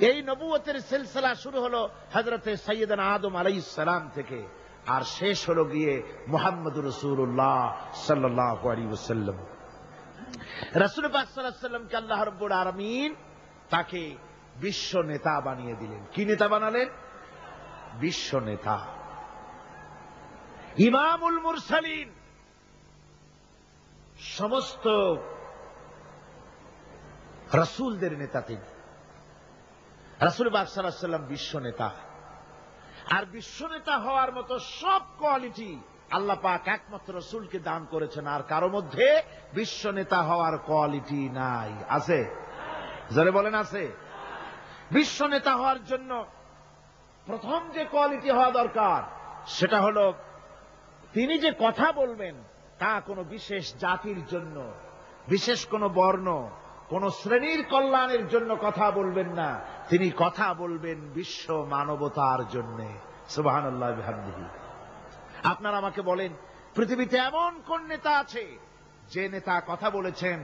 এই নবুয়তের সিলসিলা শুরু হলো হযরতে সাইয়্যিদানা আদম আলাইহিস সালাম থেকে, আর শেষ হলো গিয়ে মুহাম্মদুর রাসূলুল্লাহ সাল্লাল্লাহু আলাইহি ওয়াসাল্লাম। রাসূল পাক সাল্লাল্লাহু আলাইহি ওয়াসাল্লামকে আল্লাহ রাব্বুল আলামিন তাকে বিশ্ব নেতা বানিয়ে দিলেন। কি নেতা বানালেন? বিশ্ব নেতা, ইমামুল মুরসালিন। সমস্ত রাসূলদের নেতা তিনি। রাসূল পাক সাল্লাল্লাহু আলাইহি ওয়াসাল্লাম বিশ্ব নেতা। আর বিশ্ব নেতা হওয়ার মতো সব কোয়ালিটি আল্লাহ পাক একমাত্র রাসূলকে দান করেছেন, আর কারো মধ্যে বিশ্ব নেতা হওয়ার কোয়ালিটি নাই। আছে? জোরে বলেন আছে? বিশ্ব নেতা হওয়ার জন্য প্রথম যে কোয়ালিটি হওয়া দরকার সেটা হলো তিনি যে কথা বলবেন তা কোনো বিশেষ জাতির জন্য, বিশেষ কোনো বর্ণ, কোন শ্রেণীর কল্যাণের জন্য কথা বলবেন না, তিনি কথা বলবেন বিশ্ব মানবতার জন্য। সুবহানাল্লাহ বিহামদিহি। আপনারা আমাকে বলেন, পৃথিবীতে এমন কোন নেতা আছে যে নেতা কথা বলেছেন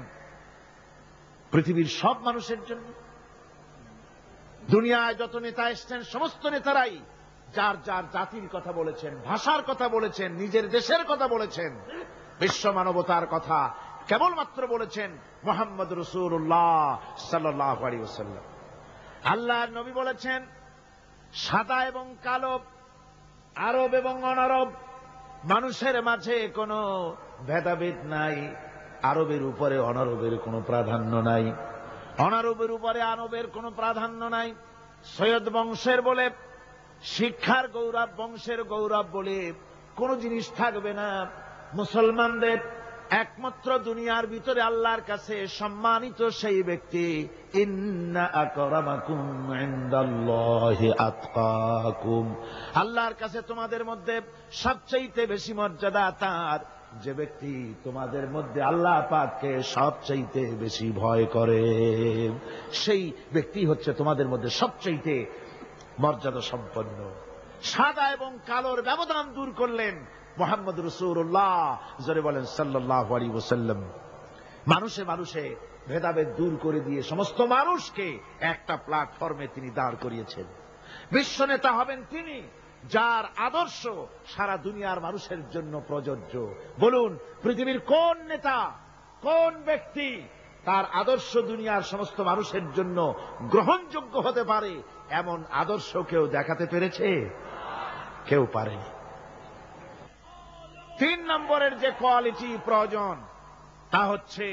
পৃথিবীর সব মানুষের জন্য? দুনিয়ায় যত নেতা এসছেন সমস্ত নেতারাই যার যার জাতির কথা বলেছেন, ভাষার কথা বলেছেন, নিজের দেশের কথা বলেছেন, বিশ্ব মানবতার কথা কেবলমাত্র বলেছেন মুহাম্মদ রাসূলুল্লাহ সাল্লাল্লাহু আলাইহি ওয়াসাল্লাম। আল্লাহর নবী বলেছেন, সাদা এবং কালো, আরব এবং অনারব মানুষের মাঝে কোনো ভেদাভেদ নাই। আরবের উপরে অনারবের কোনো প্রাধান্য নাই, অনারবের উপরে আরবের কোনো প্রাধান্য নাই। সৈয়দ বংশের বলে, শিক্ষার গৌরব, বংশের গৌরব বলে কোনো জিনিস থাকবে না। মুসলমানদের একমাত্র দুনিয়ার ভিতরে আল্লাহর কাছে সম্মানিত সেই ব্যক্তি, ইন্না আকরামাকুম ইনদাল্লাহি আতকাকুম। আল্লাহর কাছে তোমাদের মধ্যে সবচেয়ে বেশি মর্যাদা তার যে ব্যক্তি তোমাদের মধ্যে আল্লাহ পাককে সবচেয়ে বেশি ভয় করে। সেই ব্যক্তি হচ্ছে তোমাদের মধ্যে সবচেয়ে মর্যাদা সম্পন্ন। সাদা এবং কালোর ব্যবধান দূর করলেন মুহাম্মদ রাসূলুল্লাহ, জোরে বলেন সাল্লাল্লাহু আলাইহি ওয়াসাল্লাম। মানুষে মানুষে ভেদাভেদ দূর করে দিয়ে সমস্ত মানুষকে একটা প্ল্যাটফর্মে তিনি দাঁড় করিয়েছেন। বিশ্ব নেতা হবেন তিনি যার আদর্শ সারা দুনিয়ার মানুষের জন্য প্রযোজ্য। বলুন, পৃথিবীর কোন নেতা, কোন ব্যক্তি তার আদর্শ দুনিয়ার সমস্ত মানুষের জন্য গ্রহণযোগ্য হতে পারে এমন আদর্শ কেউ দেখাতে পেরেছে? কেউ পারেনি। 3 নম্বরের যে কোয়ালিটি প্রয়োজন তা হচ্ছে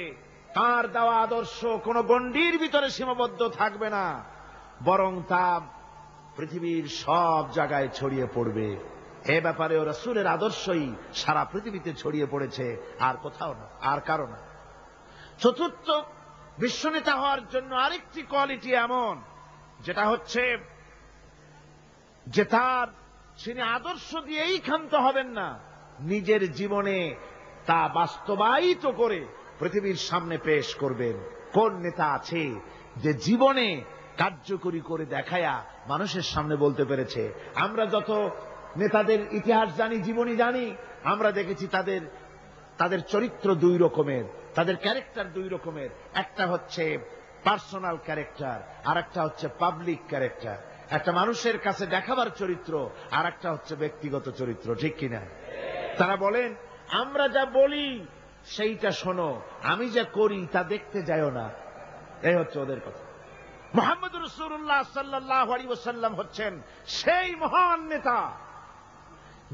তার দেওয়া আদর্শ কোন গণ্ডির ভিতরে সীমাবদ্ধ থাকবে না, বরং তা পৃথিবীর সব জায়গায় ছড়িয়ে পড়বে। এ ব্যাপারেও রাসূলের আদর্শই সারা পৃথিবীতে ছড়িয়ে পড়েছে, আর কোথাও না, আর কারো না। চতুর্থ, বিশ্বনেতা হওয়ার জন্য আরেকটি কোয়ালিটি এমন, যেটা হচ্ছে যে তিনি আদর্শ দিয়েই ক্ষান্ত হবেন না, নিজের জীবনে তা বাস্তবায়িত করে পৃথিবীর সামনে পেশ করবেন। কোন নেতা আছে যে জীবনে কার্যকরী করে দেখায়া মানুষের সামনে বলতে পেরেছে? আমরা যত নেতাদের ইতিহাস জানি, জীবনী জানি, আমরা দেখেছি তাদের চরিত্র 2 রকমের, তাদের ক্যারেক্টার 2 রকমের। একটা হচ্ছে পার্সোনাল ক্যারেক্টার, আর একটা হচ্ছে পাবলিক ক্যারেক্টার। একটা মানুষের কাছে দেখাবার চরিত্র, আর একটা হচ্ছে ব্যক্তিগত চরিত্র। ঠিক কিনা? তারা বলেন, আমরা যা বলি সেইটা শোনো, আমি যা করি তা দেখতে যাও না। এই হচ্ছে ওদের কথা। মুহাম্মদ রাসূলুল্লাহ সাল্লাল্লাহু আলাইহি ওয়াসাল্লাম হচ্ছেন সেই মহান নেতা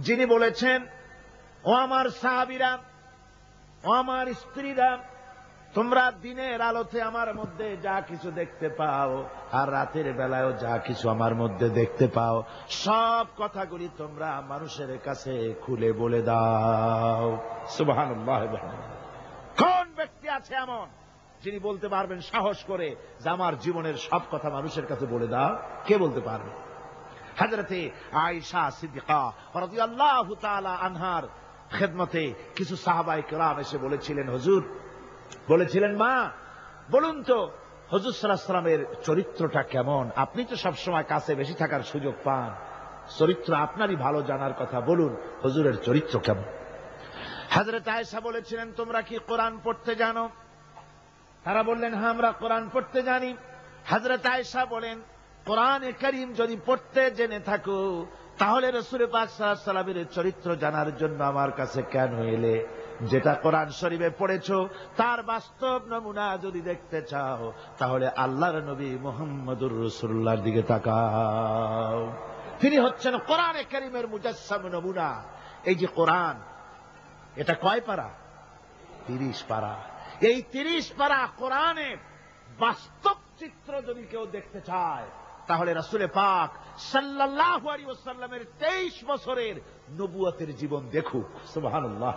যিনি বলেছেন, ও আমার সাহাবীরা, ও আমার স্ত্রীরা, তোমরা দিনের আলোতে আমার মধ্যে যা কিছু দেখতে পাও আর রাতের বেলায়ও যা কিছু আমার মধ্যে দেখতে পাও, সব কথাগুলি তোমরা মানুষের কাছে খুলে বলে দাও। সুবহানাল্লাহ। কোন ব্যক্তি আছে এমন যিনি বলতে পারবেন সাহস করে যে আমার জীবনের সব কথা মানুষের কাছে বলে দাও? কে বলতে পারবে? হযরতে আয়েশা সিদ্দিকা রাদিয়াল্লাহু তাআলা আনহার খেদমতে কিছু সাহাবায়ে কেরাম এসে বলেছিলেন, হুজুর, বলেছিলেন, মা বলুন তো হুজুর সাল্লাল্লাহু আলাইহি ওয়াসাল্লামের চরিত্রটা কেমন? আপনি তো সবসময় কাছে বেশি থাকার সুযোগ পান, চরিত্র আপনারই ভালো জানার কথা, বলুন হুজুরের চরিত্র কেমন? হযরত আয়েশা বলেছিলেন, তোমরা কি কোরআন পড়তে জানো? তারা বললেন, হ্যাঁ আমরা কোরআন পড়তে জানি। হযরত আয়েশা বলেন, কোরআনে কারীম যদি পড়তে জেনে থাকো, তাহলে রাসূল পাক সাল্লাল্লাহু আলাইহি ওয়াসাল্লামের চরিত্র জানার জন্য আমার কাছে কেন এলে? যেটা কোরআন শরীফে পড়েছো তার বাস্তব নমুনা যদি দেখতে চাও, তাহলে আল্লাহর নবী মুহাম্মদুর রাসূলুল্লাহর দিকে তাকাও। তিনি হচ্ছেন কোরআনে কারীমের মুজাসসাম নমুনা। এই যে কোরআন, এটা কয় পারা? 30 পারা। এই 30 পারা কোরআনের বাস্তব চিত্র যদি কেউ দেখতে চায়, তাহলে রাসূল পাক সাল্লাল্লাহু আলাইহি ওয়াসাল্লামের 23 বছরের নবুয়তের জীবন দেখুক। সুবহানাল্লাহ।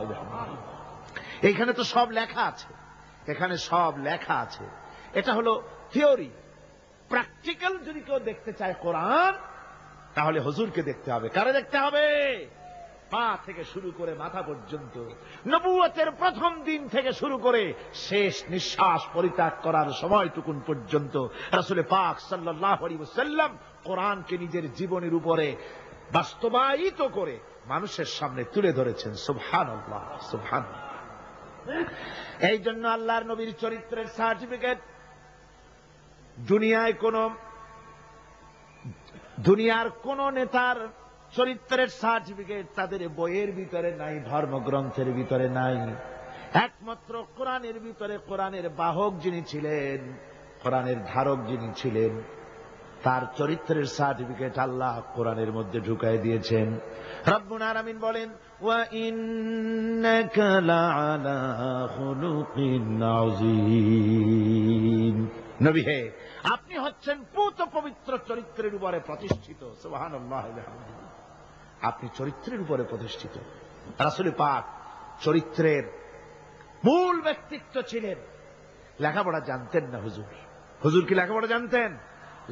এইখানে তো সব লেখা আছে, এখানে সব লেখা আছে। এটা হলো থিওরি। প্র্যাকটিক্যাল যদি কেউ দেখতে চায় কোরআন, তাহলে হুজুরকে দেখতে হবে। কারে দেখতে হবে? পা থেকে শুরু করে মাথা পর্যন্ত, নবুয়তের প্রথম দিন থেকে শুরু করে শেষ নিঃশ্বাস পরিত্যাগ করার সময়টুকুন পর্যন্ত রাসূল পাক সাল্লাল্লাহু আলাইহি ওয়াসাল্লাম কোরআনকে নিজের জীবনের উপরে বাস্তবায়িত করে মানুষের সামনে তুলে ধরেছেন। সুবহানাল্লাহ, সুবহানাল্লাহ। এই জন্য আল্লাহর নবীর চরিত্রের সার্টিফিকেট দুনিয়ার কোন নেতার চরিত্রের সার্টিফিকেট তাদের বইয়ের ভিতরে নাই, ধর্মগ্রন্থের ভিতরে নাই। একমাত্র কোরআনের ভিতরে কোরআনের বাহক যিনি ছিলেন, কোরআনের ধারক যিনি ছিলেন, তার চরিত্রের সার্টিফিকেট আল্লাহ কোরআনের মধ্যে ঢুকাই দিয়েছেন। রব্বুল আলামিন বলেন, ওয়া ইন্নাকা লাআলা খুলুকিন আযীম। নবী হে, আপনি হচ্ছেন পূত পবিত্র চরিত্রের উপরে প্রতিষ্ঠিত। সুবহানাল্লাহ। আপনি চরিত্রের উপরে প্রতিষ্ঠিত। রাসূল পাক চরিত্রের মূল ব্যক্তিত্ব ছিলেন। লেখাপড়া জানতেন না হুজুর। হুজুর কি লেখাপড়া জানতেন?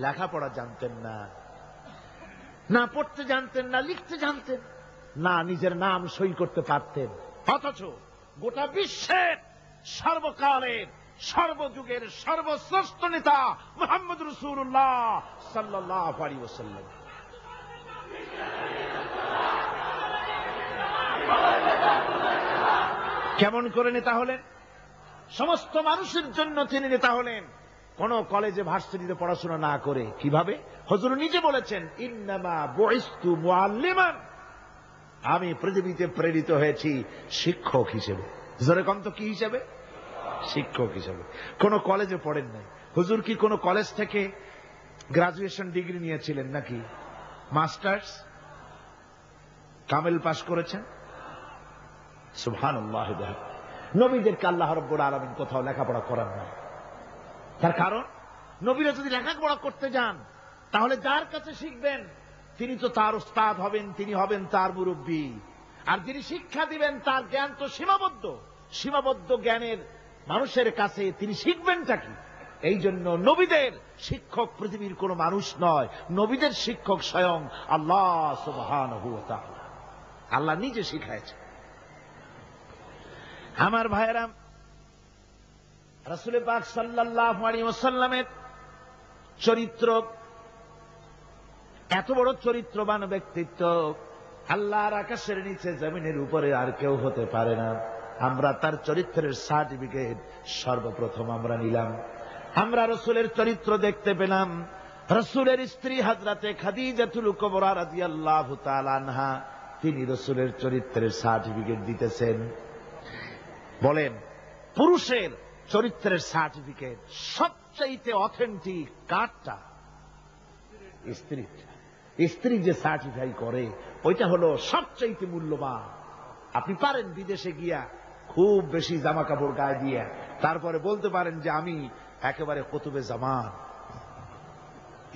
লেখাপড়া জানতেন না, না পড়তে জানতেন, না লিখতে জানতেন, না নিজের নাম সই করতে পারতেন। অথচ গোটা বিশ্বের সর্বকালের সর্বযুগের সর্বশ্রেষ্ঠ নেতা মুহাম্মদ রাসূলুল্লাহ সাল্লাল্লাহু আলাইহি ওয়াসাল্লাম কেমন করে নেতা হলেন? সমস্ত মানুষের জন্য তিনি নেতা হলেন। কোন কলেজে ভার্সিটিতে পড়াশোনা না করে। কিভাবে? হুজুর নিজে বলেছেন, ইন্নামা বুইস্তু মুআল্লিমান, আমি পৃথিবীতে প্রেরিত হয়েছি শিক্ষক হিসেবে। জোরে কম তো কি হিসেবে? শিক্ষক হিসেবে। কোন কলেজে পড়েন নাই। হুজুর কি কোন কলেজ থেকে গ্রাজুয়েশন ডিগ্রি নিয়েছিলেন নাকি? মাস্টার্স, কামেল পাস করেছেন? সুবহানাল্লাহ। নবীদেরকে আল্লাহ রাব্বুল আলামিন কোথাও লেখাপড়া করান না। তার কারণ, নবীরা যদি লেখাপড়া করতে যান, তাহলে যার কাছে শিখবেন তিনি তো তার উস্তাদ হবেন, তিনি হবেন তার মুরব্বী। আর যিনি শিক্ষা দিবেন তার জ্ঞান তো সীমাবদ্ধ। সীমাবদ্ধ জ্ঞানের মানুষের কাছে তিনি শিখবেনটা কি? এই জন্য নবীদের শিক্ষক পৃথিবীর কোন মানুষ নয়, নবীদের শিক্ষক স্বয়ং আল্লাহ সুবহানাহু ওয়া তাআলা। আল্লাহ নিজে শিখাইছেন। আমার ভাইয়েরা, রাসূল পাক সাল্লাল্লাহু আলাইহি ওয়াসাল্লামের চরিত্র, এত বড় চরিত্রবান ব্যক্তিত্ব আল্লাহর আকাশের নিচে জমিনের উপরে আর কেউ হতে পারে না। আমরা তার চরিত্রের সার্টিফিকেট সর্বপ্রথম আমরা নিলাম। আমরা রাসূলের চরিত্র দেখতে পেলাম। রাসূলের স্ত্রী হযরতে খাদিজাতুল কুবরা রাদিয়াল্লাহু তাআলা আনহা, তিনি রাসূলের চরিত্রের সার্টিফিকেট দিতেছেন। বলেন, পুরুষের চরিত্রের সার্টিফিকেট সবচাইতে অথেন্টিক কারটা? স্ত্রী। স্ত্রী যে সার্টিফাই করে ওইটা হলো সবচাইতে মূল্যবান। আপনি পারেন বিদেশে গিয়া খুব বেশি জামা কাপড় গায়ে দিয়ে তারপরে বলতে পারেন যে আমি একেবারে কুতুবে জামান,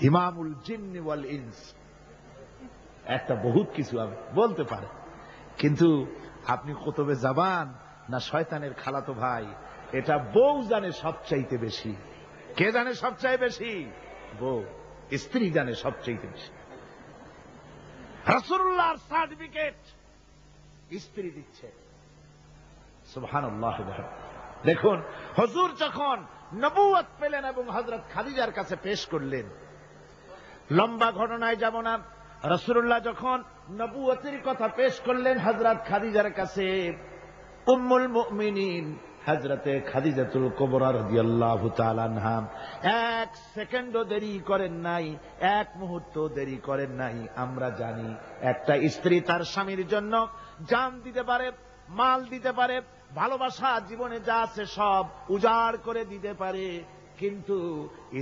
ইমামুল জিন্নি ওয়াল ইনস, একটা বহুত কিছু আমি বলতে পারেন, কিন্তু আপনি কুতুবে জামান না শয়তানের খালাতো ভাই, এটা বউ জানে সবচাইতে বেশি। কে জানে সবচাইতে বেশি? বউ। স্ত্রী জানে সবচাইতে বেশি। রাসূলুল্লাহর সার্টিফিকেট স্ত্রী দিচ্ছে। সুবহানাল্লাহ। দেখুন, হুজুর যখন নবুয়ত পেলেন এবং হযরত খাদিজার কাছে পেশ করলেন, লম্বা ঘটনায় যাব না। রাসূলুল্লাহ যখন নবুয়তের কথা পেশ করলেন হযরত খাদিজার কাছে, উম্মুল মুমিনিন হযরতে খাদিজাতুল কুবরা রাদিয়াল্লাহু তাআলা আনহা এক সেকেন্ডও দেরি করেন নাই, এক মুহূর্ত দেরি করেন নাই। আমরা জানি একটা স্ত্রী তার স্বামীর জন্য জান দিতে পারে, মাল দিতে পারে, ভালোবাসা জীবনে যা আছে সব উজাড় করে দিতে পারে, কিন্তু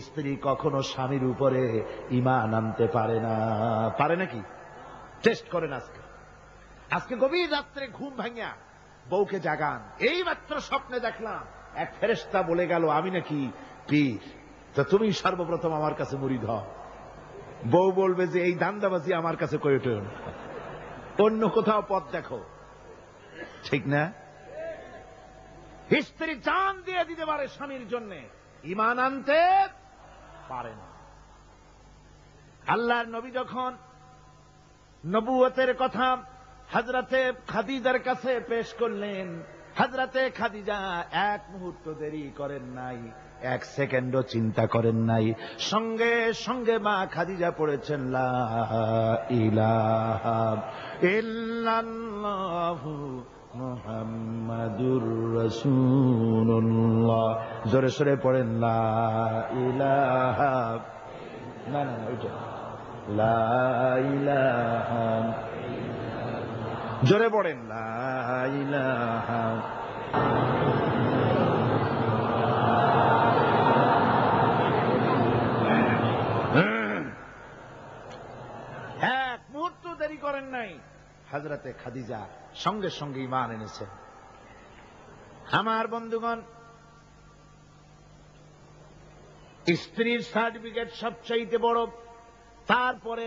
স্ত্রী কখনো স্বামীর উপরে ঈমান আনতে পারে না। পারে নাকি? টেস্ট করেন। আজকে গভীর রাত্রে ঘুম ভাঙিয়া বউকে জাগান, এই মাত্র স্বপ্নে দেখলাম এক ফেরেশতা বলে গেল আমি নাকি পীর, তো তুমি সর্বপ্রথম আমার কাছে মুরিদ হও। বউ বলবে যে এই দান্দাবাজি আমার কাছে কইটো না, অন্য কোথাও পথ দেখো। ঠিক না? স্ত্রী জান দিয়ে দিতে পারে স্বামীর জন্য, ঈমান আনতে পারে না। আল্লাহর নবী যখন নবুয়তের কথা হযরতে খাদিজার কাছে পেশ করলেন, হযরতে খাদিজা এক মুহূর্ত দেরি করেন নাই, এক সেকেন্ডও চিন্তা করেন নাই, সঙ্গে সঙ্গে মা খাদিজা পড়েছেন লা ইলাহা ইল্লাল্লাহু মুহাম্মাদুর রাসূলুল্লাহ। জোরে সোরে পড়েন লা ইলাহা, না না ওইটা লা ইলাহা, জোরে পড়েন লা ইলাহা। এক মুহূর্ত দেরি করেন নাই, হযরতে খাদিজা সঙ্গে সঙ্গে ঈমান এনেছেন। আমার বন্ধুগণ, স্ত্রীর সার্টিফিকেট সবচাইতে বড়, তারপরে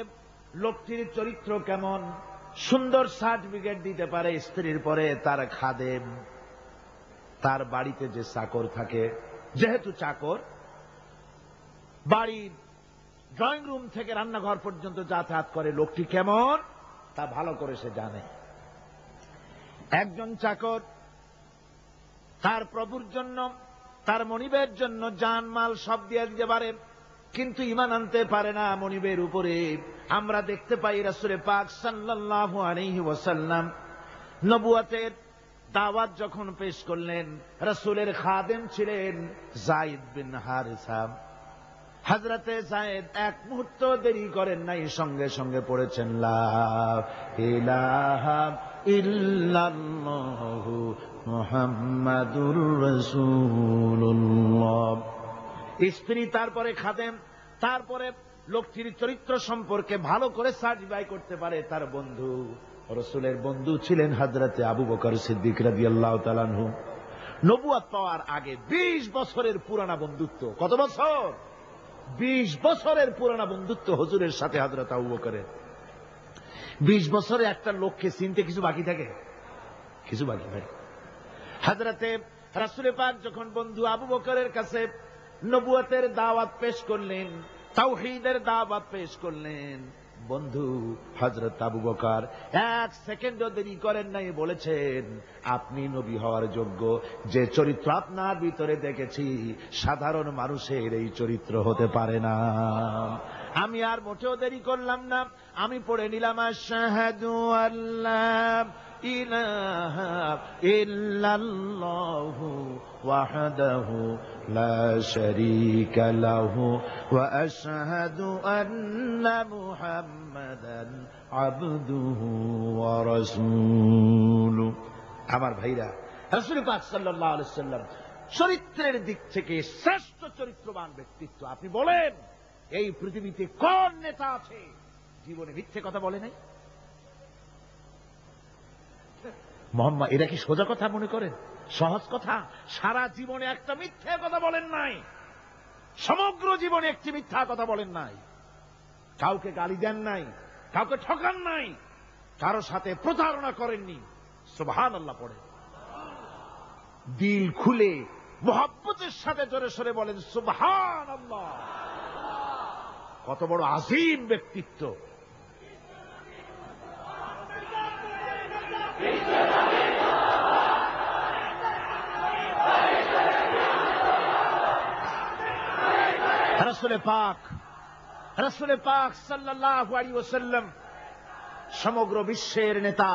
লোকটির চরিত্র কেমন, সুন্দর সার্টিফিকেট দিতে পারে স্ত্রীর পরে তার খাদেম, তার বাড়িতে যে চাকর থাকে, যেহেতু চাকর বাড়ির ড্রয়িং রুম থেকে রান্নাঘর পর্যন্ত যাতায়াত করে, লোকটি কেমন তা ভালো করে সে জানে। একজন চাকর তার প্রভুর জন্য, তার মনিবের জন্য জান মাল সব দিয়ে দিতে পারে, কিন্তু ঈমান আনতে পারে না মনিবের উপরে। আমরা দেখতে পাই রাসূল পাক সাল্লাল্লাহু আলাইহি ওয়াসাল্লাম নবুয়তের দাওয়াত যখন পেশ করলেন, রাসূলের খাদেম ছিলেন যায়েদ বিন হারিসা। হযরতে যায়েদ এক মুহূর্ত দেরি করেন নাই, সঙ্গে সঙ্গে পড়েছেন লা ইলাহা ইল্লাল্লাহু মুহাম্মাদুর রাসূলুল্লাহ। স্ত্রী, তারপরে খাদেম, তারপরে লোকটির চরিত্র সম্পর্কে ভালো করে সার্টিফাই করতে পারে তার বন্ধু। রাসূলের বন্ধু ছিলেন হযরতে আবু বকর সিদ্দিক রাদিয়াল্লাহু তাআলা আনহু। নবুয়ত পাওয়ার আগে 20 বছরের পুরানা বন্ধুত্ব। কত বছর? 20 বছরের পুরানা বন্ধুত্ব হুজুরের সাথে হযরত আবু বকরের। 20 বছরে একটা লোককে চিনতে কিছু বাকি থাকে? কিছু বাকি থাকে। হযরতে রাসূল পাক যখন বন্ধু আবু বকরের কাছে নবুয়তের দাওয়াত পেশ করলেন, তাওহীদের দাওয়াত পেশ করলেন, বন্ধু হযরত আবু বকর এক সেকেন্ডও দেরি করেন নাই, বলেছেন আপনি নবী হওয়ার যোগ্য। যে চরিত্র আপনার ভিতরে দেখেছি সাধারণ মানুষের এই চরিত্র হতে পারে না। আমি আর মোটেও দেরি করলাম না, আমি পড়ে নিলাম আশহাদু আল্লাহ ইলাহা ইল্লাল্লাহু ওয়াহদাহু লা শারীকা লাহু ওয়া আশহাদু আন্না মুহাম্মাদান আবদুহু ওয়া রাসূলুহু। আমার ভাইরা, রাসূল পাক সাল্লাল্লাহু আলাইহি ওয়াসাল্লাম চরিত্রের দিক থেকে শ্রেষ্ঠ চরিত্রবান ব্যক্তিত্ব। আপনি বলেন এই পৃথিবীতে কোন নেতা আছে জীবনে মিথ্যে কথা বলে নাই? মোহাম্মদ, এরা কি সোজা কথা মনে করেন? সহজ কথা? সারা জীবনে একটা মিথ্যে কথা বলেন নাই, সমগ্র জীবনে একটি মিথ্যা কথা বলেন নাই, কাউকে গালি দেন নাই, কাউকে ঠকান নাই, কারো সাথে প্রতারণা করেননি। সুবহানাল্লাহ পড়ে দিল খুলে মুহাব্বতের সাথে জোরে সরে বলেন সুবহানাল্লাহ। কত বড় আযীম ব্যক্তিত্ব! রাসূল পাক সাল্লাল্লাহু আলাইহি ওয়াসাল্লাম সমগ্র বিশ্বের নেতা,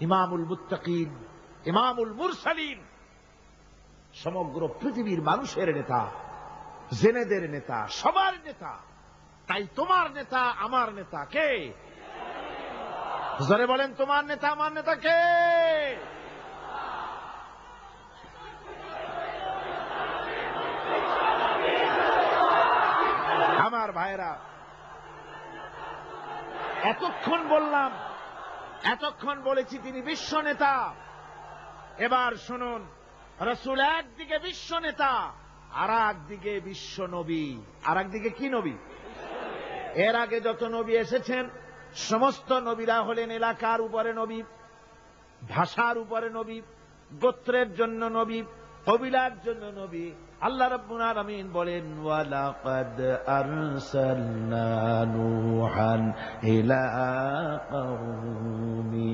ইমামুল মুত্তাকিন, ইমামুল মুরসালিন, সমগ্র পৃথিবীর মানুষের নেতা, জেনেদের নেতা, সবার নেতা। তাই তোমার নেতা আমার নেতা কে? জোরে বলেন, তোমার নেতা আমার নেতা কে? আমার ভাইরা, এতক্ষণ বললাম, এতক্ষণ বলেছি তিনি বিশ্ব নেতা। এবার শুনুন, রাসূল একদিকে বিশ্ব নেতা, আর একদিকে বিশ্ব নবী। আর একদিকে কি নবী? এর আগে যত নবী এসেছেন সমস্ত নবীরা হলেন এলাকার উপরে নবী, ভাষার উপরে নবী, গোত্রের জন্য নবী, কবিলার জন্য নবী। আল্লাহ রাব্বুল আলামিন বলেন, ওয়ালাকাদ আরসালনা নূহান ইলা কওমি।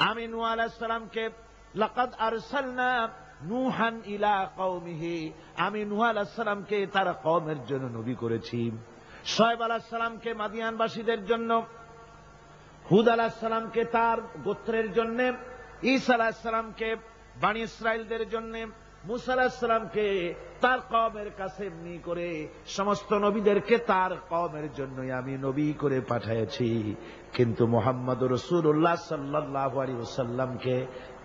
আমি নূহ আলাইহিস সালামকে লাকাদ আরসালনা নূহান ইলা কওমিহি, আমি নূহ আলাইহিস সালামকে তার কওমের জন্য নবী করেছি। শুআয়ব আলাইহিস সালামকে মাদিয়ানবাসীদের জন্য, হুদ আলাইহিস সালামকে তার গোত্রের জন্য, ঈসা আলাইহিস সালামকে বনি ইসরাইলদের জন্য, মুসা আলাইহিস সালামকে তার কওমের কাছে এমনি করে সমস্ত নবীদেরকে তার কওমের জন্যই আমি নবী করে পাঠিয়েছি। কিন্তু মুহাম্মদুর রাসূলুল্লাহ সাল্লাল্লাহু আলাইহি ওয়াসাল্লামকে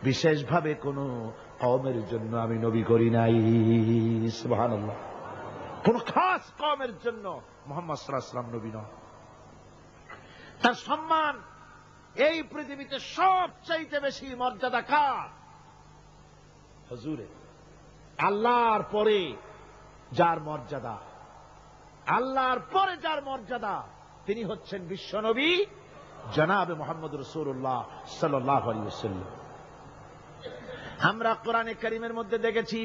বিশেষভাবে কোন কওমের জন্য আমি নবী করি নাই। সুবহানাল্লাহ। কোন খাস কওমের জন্য মুহাম্মদ সাল্লাল্লাহু আলাইহি ওয়াসাল্লাম নবী নন। তার সম্মান এই পৃথিবীতে সবচাইতে বেশি মর্যাদা কার? হুজুরে। আল্লাহর পরে যার মর্যাদা, আল্লাহর পরে যার মর্যাদা, তিনি হচ্ছেন বিশ্বনবী জনাবে মুহাম্মদ রাসূলুল্লাহ সাল্লাল্লাহু আলাইহি ওয়াসাল্লাম। আমরা কোরআনে কারীমের মধ্যে দেখেছি,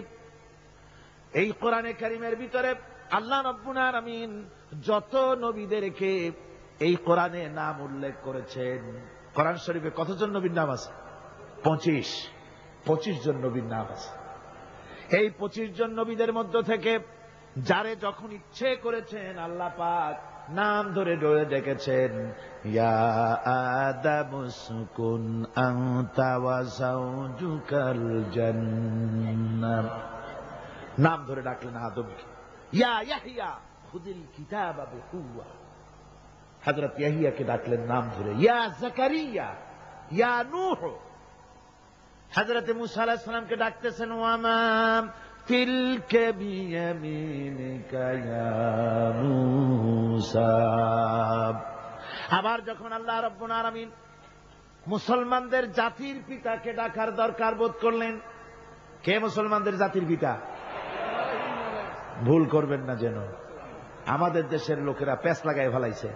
এই কোরআনে কারীমের ভিতরে আল্লাহ রাব্বুল আলামিন যত নবীদেরকে এই কোরআনে নাম উল্লেখ করেছেন। কোরআন শরীফে কতজন নবীর নাম আছে? 25 জন নবীর নাম আছে। এই 25 জন নবীদের মধ্য থেকে যারে যখন ইচ্ছে করেছেন আল্লাহ পাক নাম ধরে ধরে ডেকেছেন, ইয়া আদম উসকুন আনতা ওয়া যাওজুকাল জান্নাহ। নাম ধরে ডাকলেন আদমকে। ইয়া ইয়াহইয়া খুযিল কিতাবা বিকুওয়া, হযরত ইয়াহইয়াকে ডাকলেন নাম ধরে। ইয়া যাকারিয়া, ইয়া নূহ। হযরত মুসা আলাইহিস সালামকে ডাকতেছেন, ওয়ামা তিলকা বিয়ামিনিকা ইয়া মুসা। আবার যখন আল্লাহ রাব্বুল আলামিন মুসলমানদের জাতির পিতাকে ডাকার দরকার বোধ করলেন, কে মুসলমানদের জাতির পিতা? ভুল করবেন না যেন, আমাদের দেশের লোকেরা প্যাঁচ লাগায় ফেলাইছে,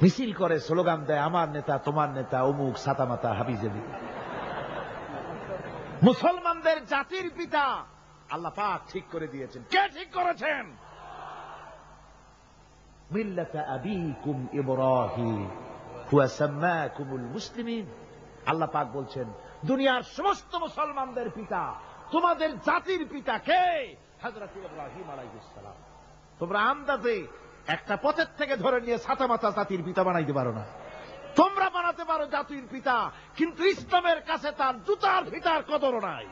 মিছিল করে, স্লোগান দেয়, আমার নেতা তোমার নেতা অমুক সাতামাতা হাবিজাবি। মুসলমানদের জাতির পিতা আল্লাহ পাক ঠিক করে দিয়েছেন। কে ঠিক করেছেন? মিল্লাতা আবিকুম ইব্রাহিম হুয়া সাম্মাকুমুল মুসলিমিন। আল্লাহ পাক বলছেন, দুনিয়ার সমস্ত মুসলমানদের পিতা, তোমাদের জাতির পিতা কে? হযরত ইব্রাহিম আলাইহিস সালাম। তোমরা আমদাতে একটা পথের থেকে ধরে নিয়ে সাতামাতা জাতির পিতা বানাইতে পারো না। তোমরা বানাতে পারো জাতির পিতা, কিন্তু ইসলামের কাছে তার জুতার ফিতার কদর নাই।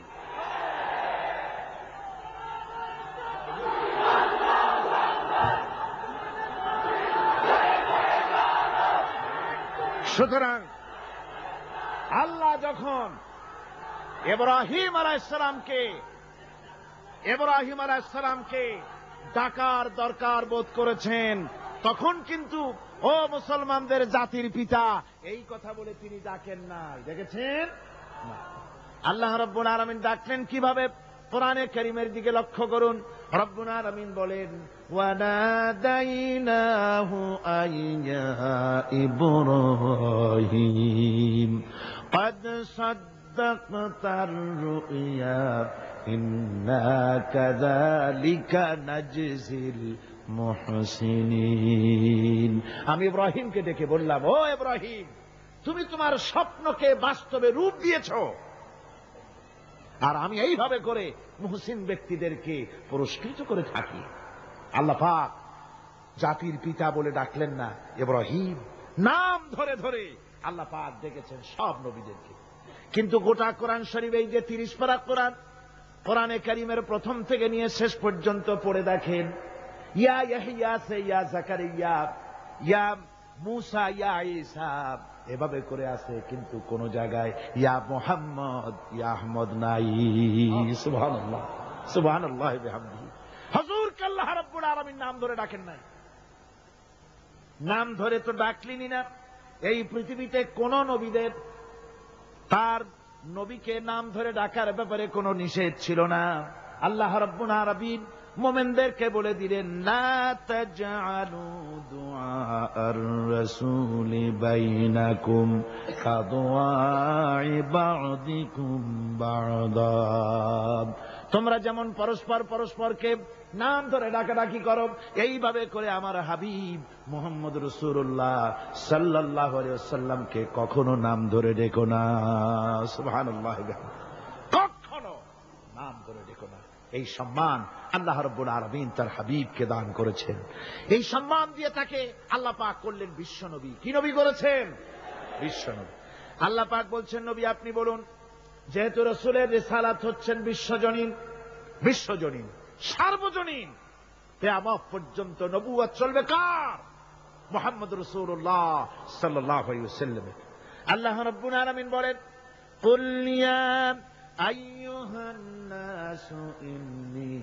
সুতরাং আল্লাহ যখন ইব্রাহিম আলাইহিস সালামকে ডাকার দরকার বোধ করেছেন, তখন কিন্তু ও মুসলমানদের জাতির পিতা এই কথা বলে তিনি ডাকেন নাই। দেখেছেন? আল্লাহ রাব্বুল আলামিন ডাকলেন কিভাবে? কোরআনে কারীমের দিকে লক্ষ্য করুন। রব্বুল আলামিন বলেন, ওয়ানাদাইনাহু আইয়া ইব্রাহিম ক্বাদ সাদ্দাকতার রুইয়া ইন্না কাযালিকা নাজজিল মুহসিনিন। আমি ইব্রাহিমকে ডেকে বললাম, ও ইব্রাহিম, তুমি তোমার স্বপ্নকে বাস্তবে রূপ দিয়েছ, আর আমি এইভাবে করে মুহসিন ব্যক্তিদেরকে পুরস্কৃত করে থাকি। আল্লাহ পাক জাতির পিতা বলে ডাকলেন না, ইব্রাহিম নাম ধরে ধরে আল্লাহ পাক ডেকেছেন সব নবীদেরকে। কিন্তু গোটা কোরআন শরীফ, এই যে 30 পারা কোরআন, কোরআনে কারীমের প্রথম থেকে নিয়ে শেষ পর্যন্ত পড়ে দেখেন, ইয়া ইয়াহইয়া সে ইয়া জাকারিয়া, ইয়া মুসা, ইয়া ঈসা, এভাবে করে আছে, কিন্তু কোন জায়গায় ইয়া মুহাম্মদ, ইয়া আহমদ নাই। সুবহানাল্লাহ, সুবহানাল্লাহ বিহামদিহি। হুজুরকে আল্লাহ রাব্বুল আলামিন নাম ধরে ডাকেন নাই। নাম ধরে তো ডাকলেনই না। এই পৃথিবীতে কোন নবীদের তার নবীকে নাম ধরে ডাকার ব্যাপারে কোনো নিষেধ ছিল না। আল্লাহ রাব্বুল আলামিন মুমিনদেরকে বলে দিলেন, লা তাজআলু দুআআর রাসূলি বাইনাকুম কাদুআই বা'দিকুম বা'দা। তোমরা যেমন পরস্পর পরস্পরকে নাম ধরে ডাকাডাকি করো, এইভাবে করে আমার হাবিব মুহাম্মদ রাসূলুল্লাহ সাল্লাল্লাহু আলাইহি ওয়াসাল্লামকে কখনো নাম ধরে ডেকো না। সুবহানাল্লাহ, কখনো নাম ধরে ডেকো না। এই সম্মান আল্লাহ রাব্বুল আলামিন তার হাবিবকে দান করেছেন। এই সম্মান দিয়ে তাকে আল্লাহ পাক করলেন বিশ্বনবী। কি নবী করেছেন? বিশ্বনবী। আল্লাহ পাক বলছেন, নবী আপনি বলুন, যেহেতু রাসূলের রিসালাত হচ্ছেন বিশ্বজনীন, বিশ্বজনীন, সার্বজনীন, কিয়ামত পর্যন্ত নবুয়ত চলবে কার? মুহাম্মদ রাসূলুল্লাহ সাল্লাল্লাহু আলাইহি ওয়াসাল্লাম। আল্লাহ রাব্বুল আলামিন বলেন, কুল ইয়া আইয়ুহান নাসু ইন্নী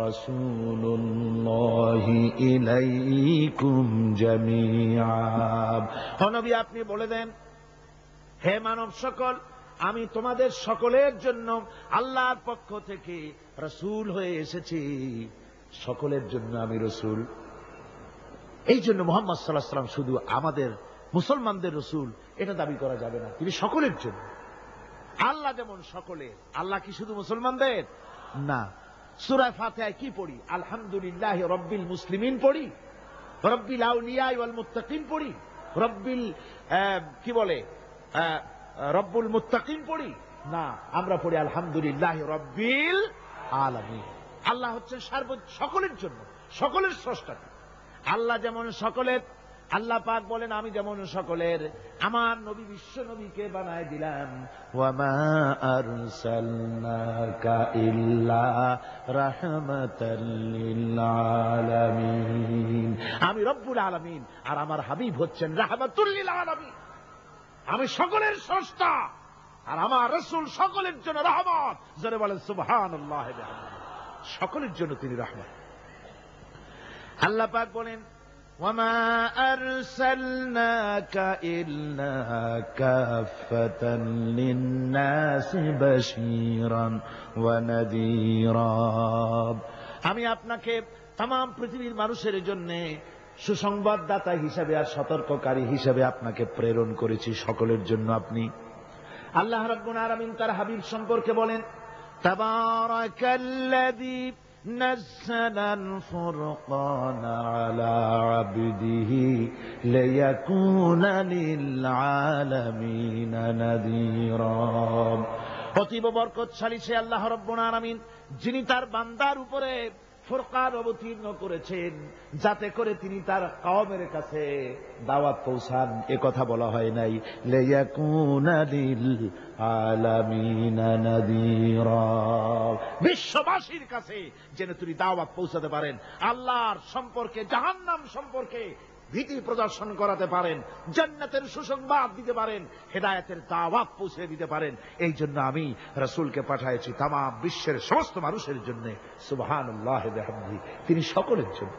রাসূলুল্লাহি ইলাইকুম জামিআ। ও নবী আপনি বলে দেন, হে মানব সকল, আমি তোমাদের সকলের জন্য আল্লাহর পক্ষ থেকে রাসূল হয়ে এসেছি। সকলের জন্য আমি রাসূল। এই জন্য মুহাম্মদ সাল্লাল্লাহু আলাইহি ওয়াসাল্লাম শুধু আমাদের মুসলমানদের রাসূল এটা দাবি করা যাবে না, তিনি সকলের জন্য। আল্লাহ যেমন সকলের, আল্লাহ কি শুধু মুসলমানদের না। সূরা ফাতিহায় কি পড়ি? আলহামদুলিল্লাহি রাব্বিল মুসলিমিন পড়ি, রাব্বিল আউলিয়া ওয়াল মুত্তাকিন পড়ি, রাব্বিল কি বলে রব্বুল মুত্তাকিন পড়ি না, আমরা পড়ি আলহামদুলিল্লাহি রাব্বিল আলামিন। আল্লাহ হচ্ছেন সকলের জন্য, সকলের স্রষ্টা। আল্লাহ যেমন সকলের, আল্লাহ পাক বলেন আমি যেমন সকলের, আমার নবী বিশ্ব নবীকে বানায় দিলাম। ওয়ামা আরসালনাকা ইল্লা রাহমাতাল লিল আলামিন। আমি রব্বুল আলামিন, আর আমার হাবিব হচ্ছেন রাহমাতুল লিল আলামিন। আমি সকলের স্রষ্টা, আর আমার রাসূল সকলের জন্য রহমত। জোরে বলেন সুবহানাল্লাহ। সকলের জন্য তিনি রহমত। আল্লাহ পাক বলেন, ওয়ামা আরসালনাকা ইল্লা কাফাতান লিন-নাসি বাশীরান ওয়া নাযীরা। আমি আপনাকে तमाम পৃথিবীর মানুষের জন্য সুসংবাদদাতা হিসেবে আর সতর্ককারী হিসেবে আপনাকে প্রেরণ করেছি, সকলের জন্য আপনি। আল্লাহ রাব্বুল আলামিন তার হাবিব সম্পর্কে বলেন, তাবারাকাল্লাযী নাযালাল ফুরকানা আলা আবদিহি লিয়াকুনা লিল আলামিনা নাযীরা। অতীব বরকতশালী সে আল্লাহ রাব্বুল আলামিন, যিনি তার বান্দার উপরে ফুরকান অবতীর্ণ করেছেন, যাতে করে তিনি তার কওমের কাছে দাওয়াত পৌঁছান। এ কথা বলা হয় নাই লিয়াকুনা লিল আলামিনা নাযীরা, বিশ্ববাসীর কাছে যেন তিনি দাওয়াত পৌঁছাতে পারেন, আল্লাহর সম্পর্কে, জাহান্নাম সম্পর্কে ভীতি প্রদর্শন করাতে পারেন, জান্নাতের সুসংবাদ দিতে পারেন, হেদায়েতের দাওয়াত পৌঁছে দিতে পারেন। এই জন্য আমি রাসূলকে পাঠাইছি তামাম বিশ্বের সমস্ত মানুষের জন্য। সুবহানাল্লাহি ওয়া বিহামদিহি, তিনি সকলের জন্য।